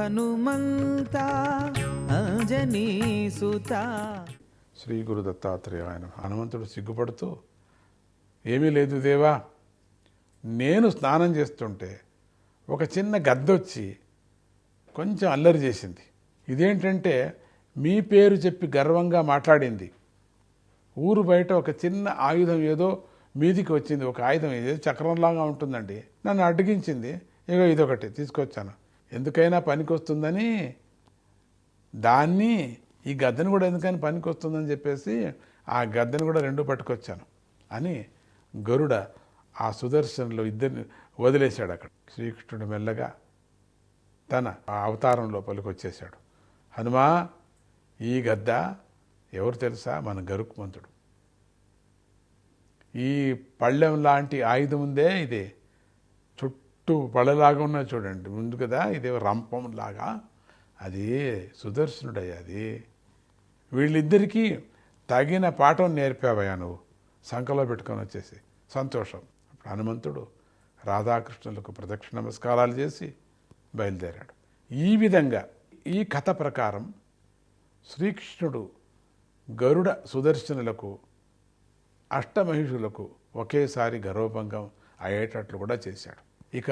హనుమంత అంజనీ సుత. శ్రీ గురు దత్తాత్రేయ ఆయన హనుమంతుడు సిగ్గుపడుతూ, ఏమీ లేదు దేవా, నేను స్నానం చేస్తుంటే ఒక చిన్న గద్దొచ్చి కొంచెం అల్లరి చేసింది. ఇదేంటంటే మీ పేరు చెప్పి గర్వంగా మాట్లాడింది. ఊరు బయట ఒక చిన్న ఆయుధం ఏదో మీదికి వచ్చింది, ఒక ఆయుధం ఏదో చక్రంలాగా ఉంటుందండి, నన్ను అడ్డగించింది. ఇగో ఇదొకటి తీసుకొచ్చాను, ఎందుకైనా పనికి వస్తుందని, దాన్ని ఈ గద్దెను కూడా ఎందుకని పనికి వస్తుందని చెప్పేసి ఆ గద్దెను కూడా రెండు పట్టుకొచ్చాను అని గరుడ ఆ సుదర్శనులు ఇద్దరిని వదిలేశాడు. అక్కడ శ్రీకృష్ణుడు మెల్లగా తన అవతారం లోపలికి వచ్చేశాడు. హనుమా, ఈ గద్ద ఎవరు తెలుసా? మన గరుత్మంతుడు. ఈ పళ్ళెం లాంటి ఆయుధం ఉందే, ఇదే చుట్టూ పళ్ళలాగా ఉన్నది చూడండి ముందు కదా, ఇదే రంపం లాగా, అది సుదర్శనుడయ్యా. అది వీళ్ళిద్దరికీ తగిన పాఠం నేర్పావయ్యా నువ్వు, సంకలో పెట్టుకొని వచ్చేసి. సంతోషం. అప్పుడు హనుమంతుడు రాధాకృష్ణులకు ప్రదక్షిణ నమస్కారాలు చేసి బయలుదేరాడు. ఈ విధంగా ఈ కథ ప్రకారం శ్రీకృష్ణుడు గరుడ సుదర్శనులకు అష్టమహిషులకు ఒకేసారి గర్వభంగం అయ్యేటట్లు కూడా చేశాడు. ఇక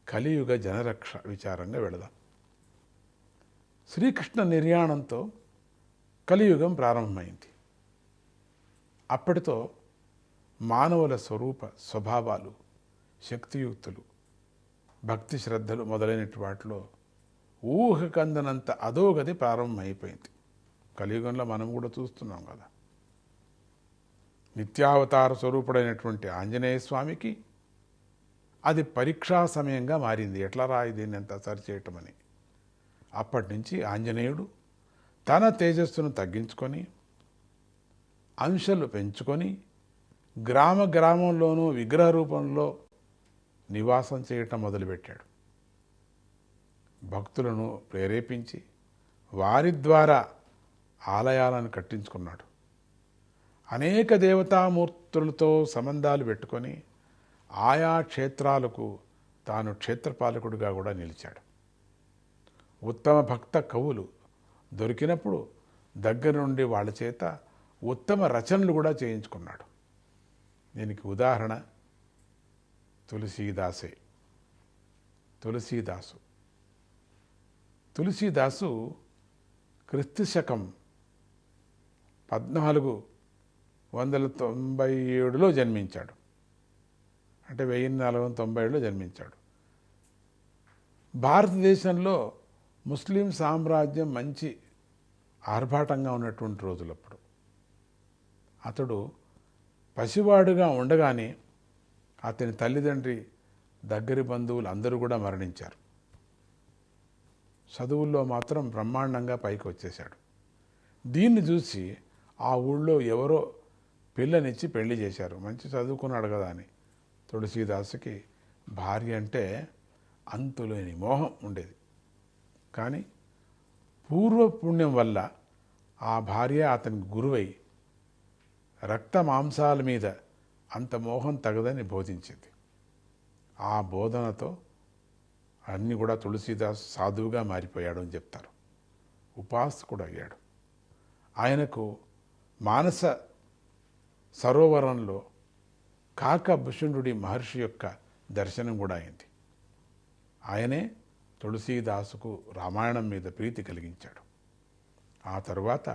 కలియుగ జనరక్ష విచారంగా వెళదాం. శ్రీకృష్ణ నిర్యాణంతో కలియుగం ప్రారంభమైంది. అప్పటితో మానవుల స్వరూప స్వభావాలు, శక్తియుక్తులు, భక్తి శ్రద్ధలు మొదలైనటి వాటిలో ఊహకందనంత అధోగతి ప్రారంభమైపోయింది. కలియుగంలో మనం కూడా చూస్తున్నాం కదా. నిత్యావతార స్వరూపుడైనటువంటి ఆంజనేయ స్వామికి అది పరీక్షా సమయంగా మారింది. ఎట్లా రాయి దీన్ని ఎంత సరిచేయటమని. అప్పటి నుంచి ఆంజనేయుడు తన తేజస్సును తగ్గించుకొని, అంశాలు పెంచుకొని, గ్రామ గ్రామంలోనూ విగ్రహ రూపంలో నివాసం చేయటం మొదలుపెట్టాడు. భక్తులను ప్రేరేపించి వారి ద్వారా ఆలయాలను కట్టించుకున్నాడు. అనేక దేవతామూర్తులతో సంబంధాలు పెట్టుకొని ఆయా క్షేత్రాలకు తాను క్షేత్రపాలకుడిగా కూడా నిలిచాడు. ఉత్తమ భక్త కవులు దొరికినప్పుడు దగ్గర నుండి వాళ్ళ చేత ఉత్తమ రచనలు కూడా చేయించుకున్నాడు. దీనికి ఉదాహరణ తులసీదాసే. తులసీదాసు క్రీస్తు శకం 1497లో జన్మించాడు. అంటే 1497లో జన్మించాడు. భారతదేశంలో ముస్లిం సామ్రాజ్యం మంచి ఆర్భాటంగా ఉన్నటువంటి రోజులప్పుడు అతడు పసివాడుగా ఉండగానే అతని తల్లిదండ్రి, దగ్గరి బంధువులు అందరూ కూడా మరణించారు. చదువుల్లో మాత్రం బ్రహ్మాండంగా పైకి వచ్చేశాడు. దీన్ని చూసి ఆ ఊళ్ళో ఎవరో పిల్లనిచ్చి పెళ్లి చేశారు. మంచి చదువుకున్నాడు కదా అని. తులసీదాసుకి భార్య అంటే అంతులేని మోహం ఉండేది. కానీ పూర్వపుణ్యం వల్ల ఆ భార్య అతనికి గురువై రక్త మాంసాల మీద అంత మోహం తగదని బోధించింది. ఆ బోధనతో అన్నీ కూడా తులసీదాస్ సాధువుగా మారిపోయాడు అని చెప్తారు. ఉపాసకుడు అయ్యాడు. ఆయనకు మానస సరోవరంలో కాకభుషుండుడి మహర్షి యొక్క దర్శనం కూడా అయింది. ఆయనే తులసీదాసుకు రామాయణం మీద ప్రీతి కలిగించాడు. ఆ తరువాత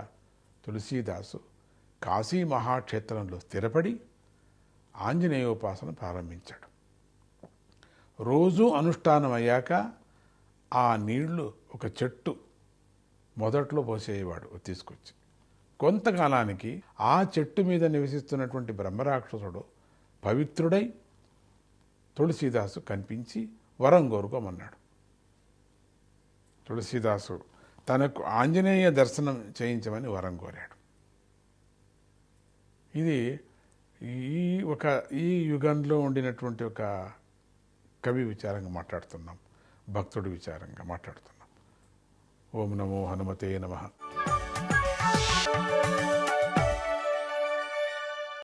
తులసీదాసు కాశీ మహాక్షేత్రంలో స్థిరపడి ఆంజనేయోపాసన ప్రారంభించాడు. రోజూ అనుష్ఠానం అయ్యాక ఆ నీళ్లు ఒక చెట్టు మొదట్లో పోసేవాడు తీసుకొచ్చి. కొంతకాలానికి ఆ చెట్టు మీద నివసిస్తున్నటువంటి బ్రహ్మరాక్షసుడు పవిత్రుడై తులసీదాసు కనిపించి వరం కోరుకోమన్నాడు. తులసీదాసు తనకు ఆంజనేయ దర్శనం చేయించమని వరం కోరాడు. ఇది ఈ యుగంలో ఉండినటువంటి ఒక కవి విచారంగా మాట్లాడుతున్నాం, భక్తుడి విచారంగా మాట్లాడుతున్నాం. ఓం నమో హనుమతే నమః.